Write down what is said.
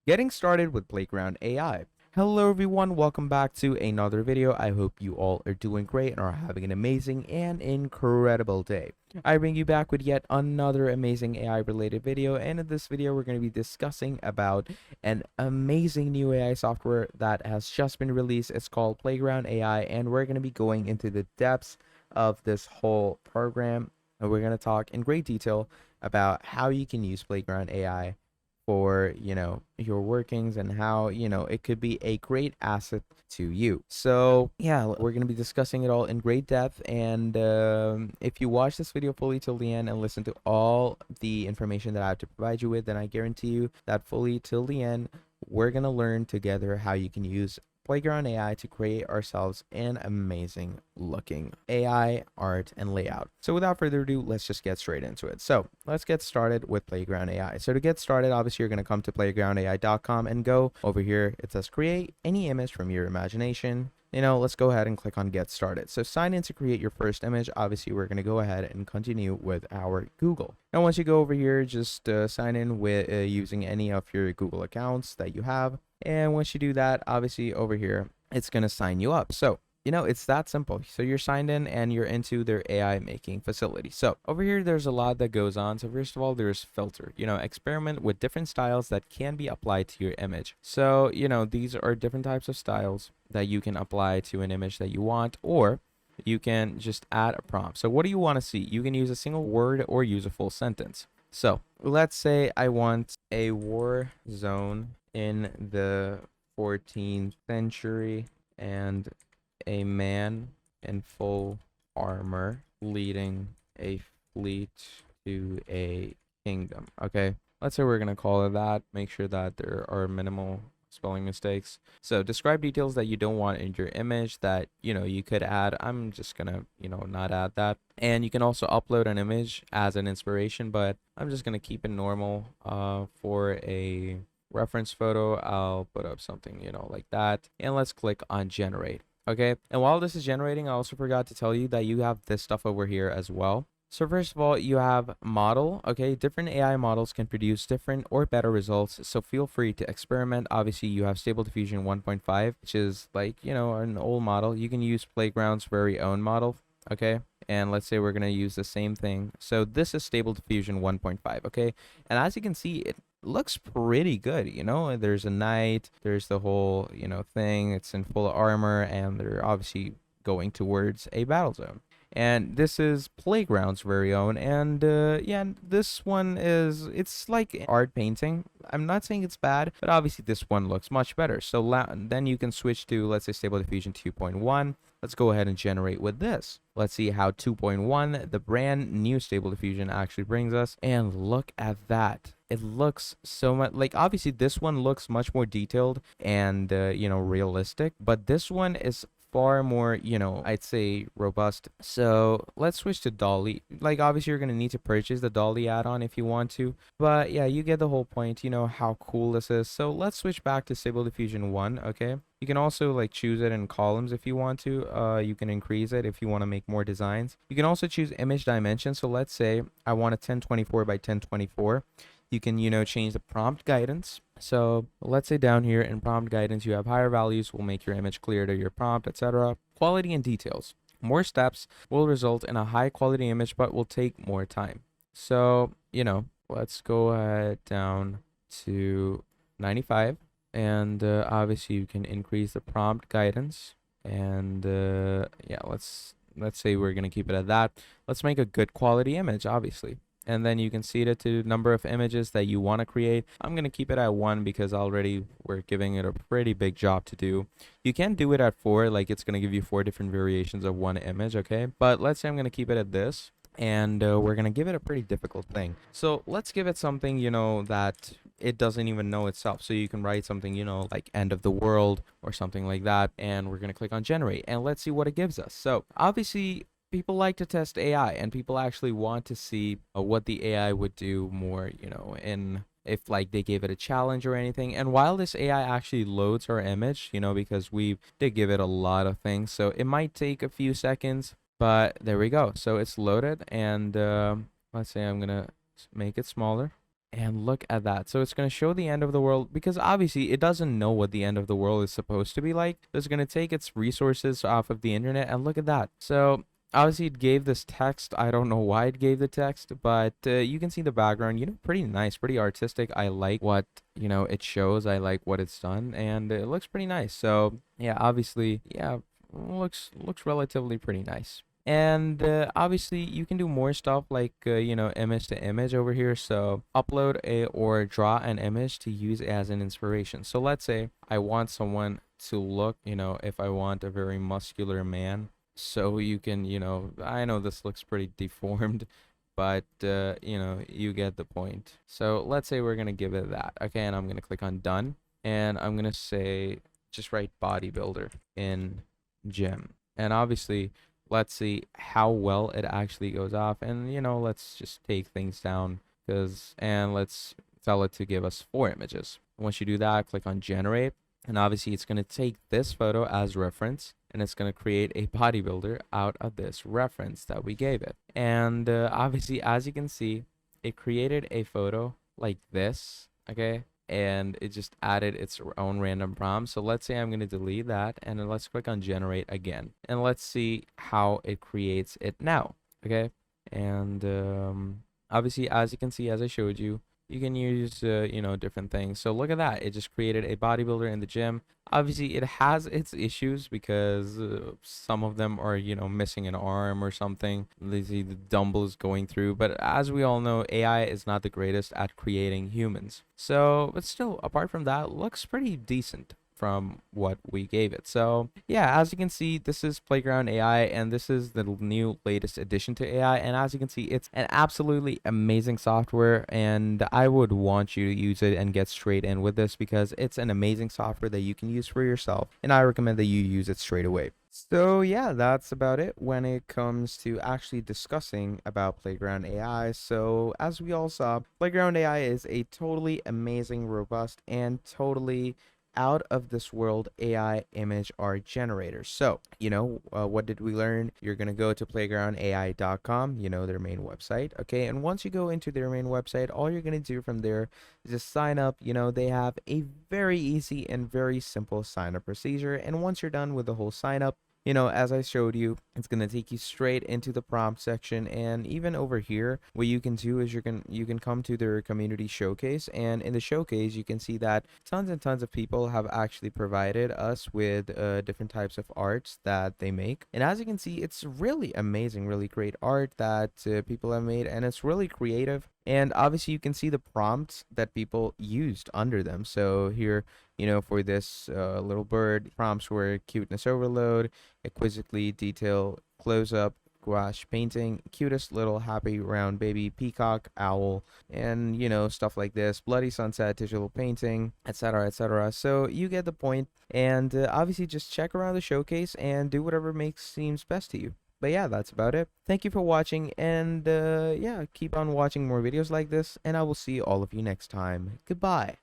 Getting started with Playground AI. Hello everyone, welcome back to another video. I hope you all are doing great and are having an amazing and incredible day. I bring you back with yet another amazing AI related video, and in this video we're going to be discussing about an amazing new AI software that has just been released. It's called Playground AI, and we're going to be going into the depths of this whole program, and we're going to talk in great detail about how you can use Playground AI for your workings and how it could be a great asset to you. So yeah, we're going to be discussing it all in great depth, and if you watch this video fully till the end and listen to all the information that I have to provide you with, then I guarantee you that fully till the end we're going to learn together how you can use Playground AI to create ourselves an amazing looking AI art and layout. So without further ado, let's just get straight into it. So let's get started with Playground AI. So to get started, obviously you're going to come to playgroundai.com and go over here. It says create any image from your imagination. Let's go ahead and click on get started. So sign in to create your first image. Obviously, we're going to go ahead and continue with our Google. Now, once you go over here, just sign in with using any of your Google accounts that you have. And once you do that, obviously over here, it's going to sign you up. So it's that simple. So you're signed in and you're into their AI making facility. So over here, there's a lot that goes on. So first of all, there's filter, experiment with different styles that can be applied to your image. So, these are different types of styles that you can apply to an image that you want, or you can just add a prompt. So what do you want to see? You can use a single word or use a full sentence. So let's say I want a war zone in the 14th century and a man in full armor leading a fleet to a kingdom. Okay, let's say we're going to call it that. Make sure that there are minimal spelling mistakes. So describe details that you don't want in your image that you could add. I'm just gonna not add that. And you can also upload an image as an inspiration, but I'm just gonna keep it normal. For a reference photo, I'll put up something like that, and let's click on generate. Okay, and while this is generating, I also forgot to tell you that you have this stuff over here as well. So first of all, you have model. Okay, different AI models can produce different or better results, so feel free to experiment. Obviously, you have Stable Diffusion 1.5, which is like an old model. You can use Playground's very own model. Okay, and let's say we're going to use the same thing. So this is Stable Diffusion 1.5. Okay, and as you can see, it looks pretty good. There's a knight, there's the whole thing, it's in full armor, and they're obviously going towards a battle zone. And this is Playground's very own, and yeah, this one it's like art painting. I'm not saying it's bad, but obviously this one looks much better. So then you can switch to, let's say, Stable Diffusion 2.1. Let's go ahead and generate with this. Let's see how 2.1, the brand new Stable Diffusion, actually brings us. And look at that. It looks so much like, obviously this one looks much more detailed and realistic, but this one is far more, I'd say robust. So let's switch to Dolly. Like, obviously you're going to need to purchase the Dolly add-on if you want to, but yeah, you get the whole point. How cool this is. So let's switch back to Stable Diffusion 1. Okay, you can also like choose it in columns if you want to. You can increase it if you want to make more designs. You can also choose image dimension. So let's say I want a 1024 by 1024. You can change the prompt guidance. So let's say down here in prompt guidance, you have higher values will make your image clear to your prompt, etc. Quality and details. More steps will result in a high quality image, but will take more time. So let's go ahead down to 95, and obviously you can increase the prompt guidance. And yeah, let's say we're gonna keep it at that. Let's make a good quality image, obviously. And then you can see it to number of images that you want to create. I'm going to keep it at 1 because already we're giving it a pretty big job to do. You can do it at 4, like it's going to give you 4 different variations of one image, okay? But let's say I'm going to keep it at this, and we're going to give it a pretty difficult thing. So let's give it something, that it doesn't even know itself. So you can write something, like end of the world or something like that. And we're going to click on generate, and let's see what it gives us. So obviously, people like to test AI, and people actually want to see what the AI would do more, in if like they gave it a challenge or anything. And while this AI actually loads our image, because we did give it a lot of things, so it might take a few seconds, but there we go. So it's loaded, and let's say I'm gonna make it smaller. And look at that. So it's going to show the end of the world because obviously it doesn't know what the end of the world is supposed to be like. So it's going to take its resources off of the internet, and look at that. So obviously it gave this text. I don't know why it gave the text, but you can see the background, pretty nice, pretty artistic. I like what, it shows. I like what it's done, and it looks pretty nice. So yeah, obviously, yeah, looks relatively pretty nice. And obviously you can do more stuff like image to image over here. So upload a or draw an image to use as an inspiration. So let's say I want someone to look, if I want a very muscular man. So you can, I know this looks pretty deformed, but you get the point. So let's say we're gonna give it that. Okay, and I'm gonna click on done, and I'm gonna say just write bodybuilder in gym. And obviously let's see how well it actually goes off, and let's just take things down, and let's tell it to give us 4 images. Once you do that, click on generate, and obviously it's going to take this photo as reference, and it's going to create a bodybuilder out of this reference that we gave it. And obviously, as you can see, it created a photo like this. Okay, and it just added its own random prompt. So let's say I'm going to delete that, and then let's click on generate again, and let's see how it creates it now. Okay, and obviously, as you can see, as I showed you, you can use different things. So look at that, it just created a bodybuilder in the gym. Obviously it has its issues because some of them are missing an arm or something. The dumbbells going through, but as we all know, AI is not the greatest at creating humans. So but still, apart from that, looks pretty decent from what we gave it. So yeah, as you can see, this is Playground AI, and this is the new latest addition to AI. And as you can see, it's an absolutely amazing software, and I would want you to use it and get straight in with this because it's an amazing software that you can use for yourself, and I recommend that you use it straight away. So yeah, that's about it when it comes to actually discussing about Playground AI. So as we all saw, Playground AI is a totally amazing, robust, and totally out of this world AI image art generator. So, what did we learn? You're going to go to playgroundai.com, their main website. Okay. And once you go into their main website, all you're going to do from there is just sign up. They have a very easy and very simple sign up procedure. And once you're done with the whole sign up, as I showed you, it's going to take you straight into the prompt section. And even over here, what you can do is you can come to their community showcase, and in the showcase you can see that tons and tons of people have actually provided us with different types of arts that they make. And as you can see, it's really amazing, really great art that people have made, and it's really creative. And obviously you can see the prompts that people used under them. So here, for this little bird, prompts were cuteness overload, exquisitely detail close up, gouache painting, cutest little happy round baby, peacock, owl, and stuff like this, bloody sunset, digital painting, etc., etc. So you get the point. And obviously just check around the showcase and do whatever seems best to you. But yeah, that's about it. Thank you for watching, and yeah, keep on watching more videos like this, and I will see all of you next time. Goodbye.